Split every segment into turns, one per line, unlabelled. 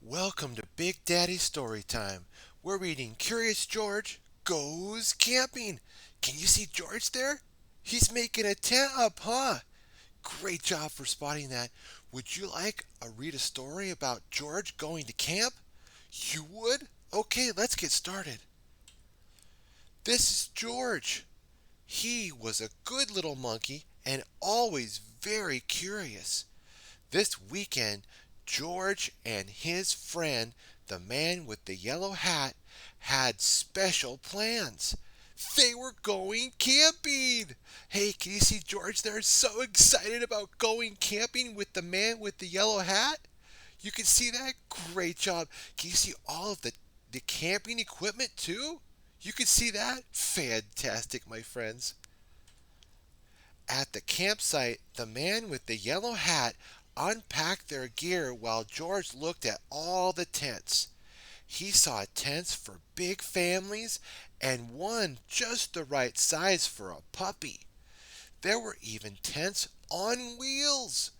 Welcome to Big Daddy Story Time. We're reading Curious George Goes Camping. Can you see George there? He's making a tent up, huh? Great job for spotting that. Would you like to read a story about George going to camp? You would? Okay, let's get started. This is George. He was a good little monkey and always very curious. This weekend, George and his friend, the man with the yellow hat, had special plans. They were going camping. Hey, can you see George there? So excited about going camping with the man with the yellow hat. You can see that? Great job. Can you see all of the camping equipment too? You can see that? Fantastic, my friends. At the campsite, the man with the yellow hat unpacked their gear while George looked at all the tents. He saw tents for big families and one just the right size for a puppy. There were even tents on wheels.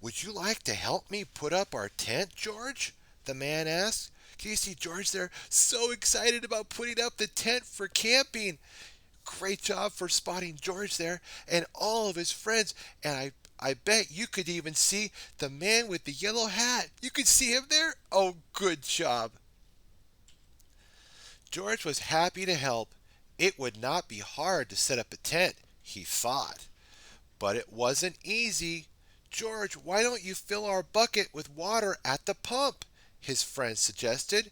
Would you like to help me put up our tent, George? The man asked. Can you see George there? So excited about putting up the tent for camping. Great job for spotting George there and all of his friends. And I bet you could even see the man with the yellow hat. You could see him there? Oh, good job. George was happy to help. It would not be hard to set up a tent, he thought. But it wasn't easy. George, why don't you fill our bucket with water at the pump? His friend suggested.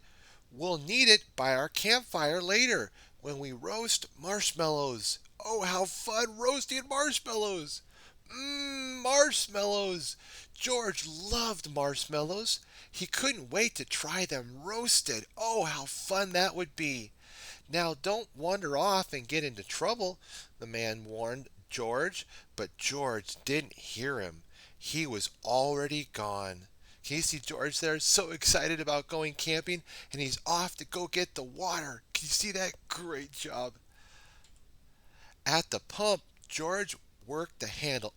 We'll need it by our campfire later when we roast marshmallows. Oh, how fun roasting marshmallows! Marshmallows! George loved marshmallows. He couldn't wait to try them roasted. Oh, how fun that would be! Now, don't wander off and get into trouble, the man warned George, but George didn't hear him. He was already gone. Can you see George there? So excited about going camping, and he's off to go get the water. Can you see that? Great job. At the pump, George worked the handle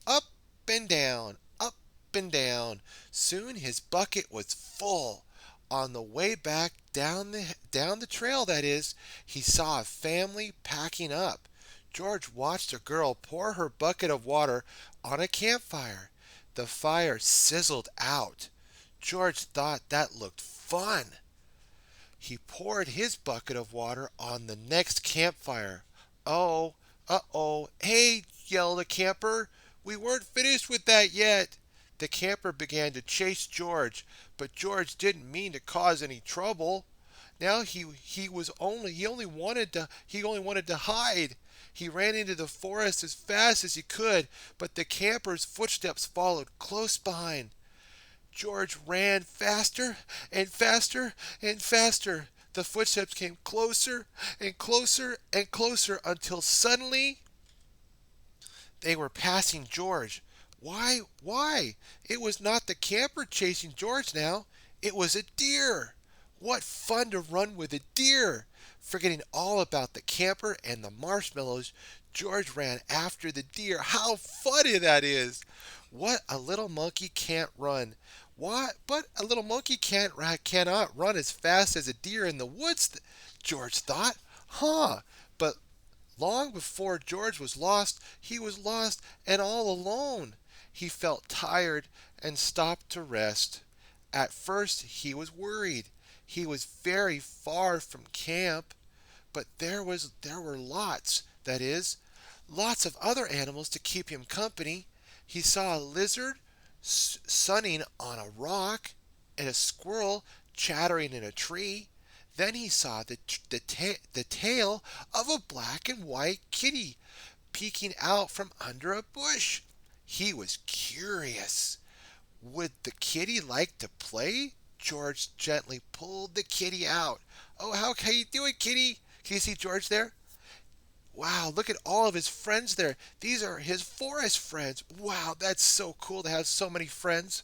and down, up and down. Soon his bucket was full. On the way back down the trail, that is, he saw a family packing up. George watched a girl pour her bucket of water on a campfire. The fire sizzled out. George thought that looked fun. He poured his bucket of water on the next campfire. Oh, uh-oh. Hey, yelled the camper. We weren't finished with that yet. The camper began to chase George, but George didn't mean to cause any trouble. Now he only wanted to hide. He ran into the forest as fast as he could, but the camper's footsteps followed close behind. George ran faster and faster and faster. The footsteps came closer and closer and closer until suddenly they were passing George. Why? Why? It was not the camper chasing George now. It was a deer. What fun to run with a deer! Forgetting all about the camper and the marshmallows, George ran after the deer. How funny that is! What a little monkey can't run. What? But a little monkey cannot run as fast as a deer in the woods, George thought. Huh. But long before George was lost, he was lost and all alone. He felt tired and stopped to rest. At first he was worried. He was very far from camp, but there were lots of other animals to keep him company. He saw a lizard sunning on a rock and a squirrel chattering in a tree. Then he saw the tail of a black and white kitty peeking out from under a bush. He was curious. Would the kitty like to play? George gently pulled the kitty out. Oh, how you doing, kitty? Can you see George there? Wow, look at all of his friends there. These are his forest friends. Wow, that's so cool to have so many friends.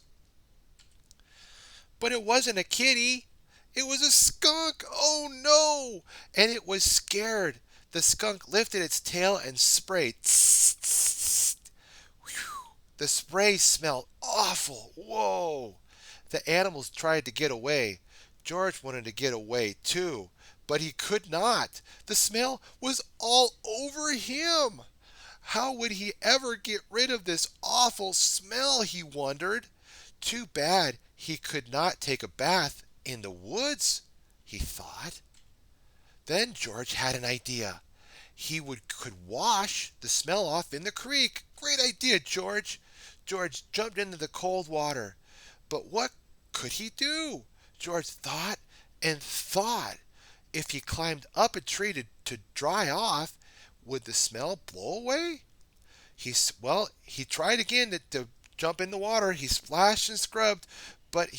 But it wasn't a kitty. It was a skunk. Oh no! And it was scared. The skunk lifted its tail and sprayed. Tss, tss, tss. The spray smelled awful. Whoa! The animals tried to get away. George wanted to get away too, but he could not. The smell was all over him. How would he ever get rid of this awful smell, he wondered. Too bad he could not take a bath in the woods, he thought. Then George had an idea. Could wash the smell off in the creek. Great idea, George. George jumped into the cold water. But what could he do? George thought and thought. If he climbed up a tree to dry off, would the smell blow away? He tried again to jump in the water. He splashed and scrubbed, but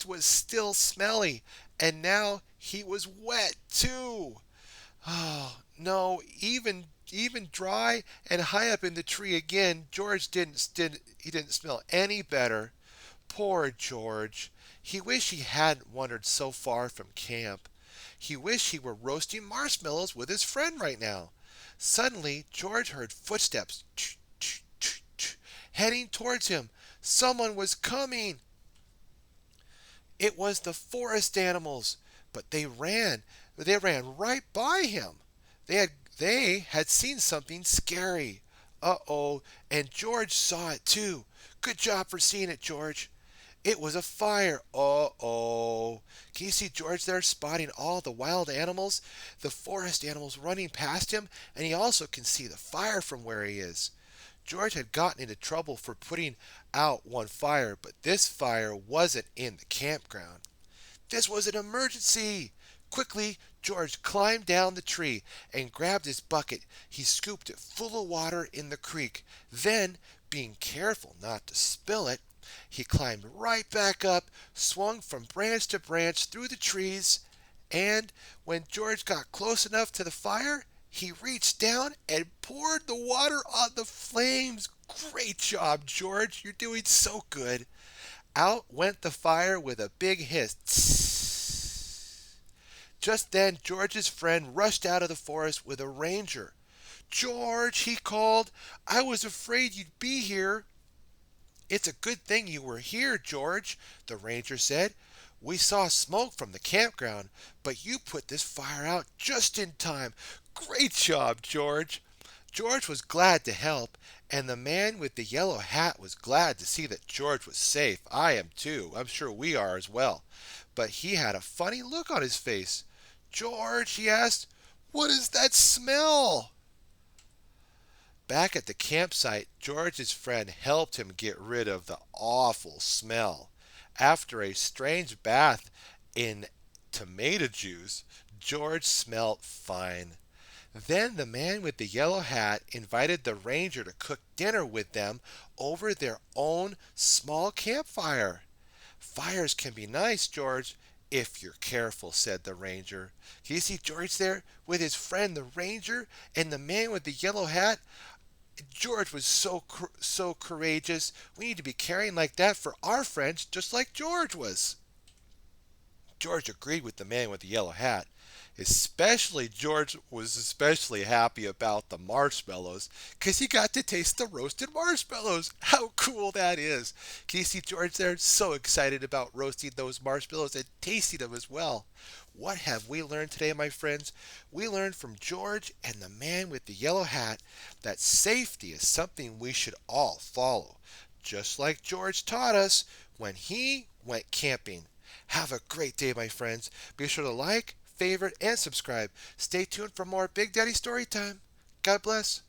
was still smelly, and now he was wet too. Oh no! Even dry and high up in the tree again, George didn't smell any better. Poor George. He wished he hadn't wandered so far from camp. He wished he were roasting marshmallows with his friend right now. Suddenly, George heard footsteps heading towards him. Someone was coming. It was the forest animals, but they ran. They ran right by him. They had seen something scary. Uh-oh, and George saw it too. Good job for seeing it, George. It was a fire. Uh-oh. Can you see George there spotting all the wild animals, the forest animals running past him, and he also can see the fire from where he is. George had gotten into trouble for putting out one fire, but this fire wasn't in the campground. This was an emergency. Quickly, George climbed down the tree and grabbed his bucket. He scooped it full of water in the creek. Then, being careful not to spill it, he climbed right back up, swung from branch to branch through the trees, and when George got close enough to the fire, he reached down and poured the water on the flames. Great job, George. You're doing so good. Out went the fire with a big hiss. Tss. Just then, George's friend rushed out of the forest with a ranger. George, he called, I was afraid you'd be here. It's a good thing you were here, George, the ranger said. We saw smoke from the campground, but you put this fire out just in time. Great job, George. George was glad to help, and the man with the yellow hat was glad to see that George was safe. I am too. I'm sure we are as well. But he had a funny look on his face. George, he asked, what is that smell? Back at the campsite, George's friend helped him get rid of the awful smell. After a strange bath in tomato juice, George smelt fine. Then the man with the yellow hat invited the ranger to cook dinner with them over their own small campfire. Fires can be nice, George, if you're careful, said the ranger. Can you see George there with his friend the ranger and the man with the yellow hat? George was so courageous. We need to be caring like that for our friends, just like George was. George agreed with the man with the yellow hat. George was especially happy about the marshmallows because he got to taste the roasted marshmallows. How cool that is. Can you see George there? So excited about roasting those marshmallows and tasting them as well. What have we learned today, my friends? We learned from George and the man with the yellow hat that safety is something we should all follow, just like George taught us when he went camping. Have a great day, my friends. Be sure to like, favorite, and subscribe. Stay tuned for more Big Daddy Story Time. God bless.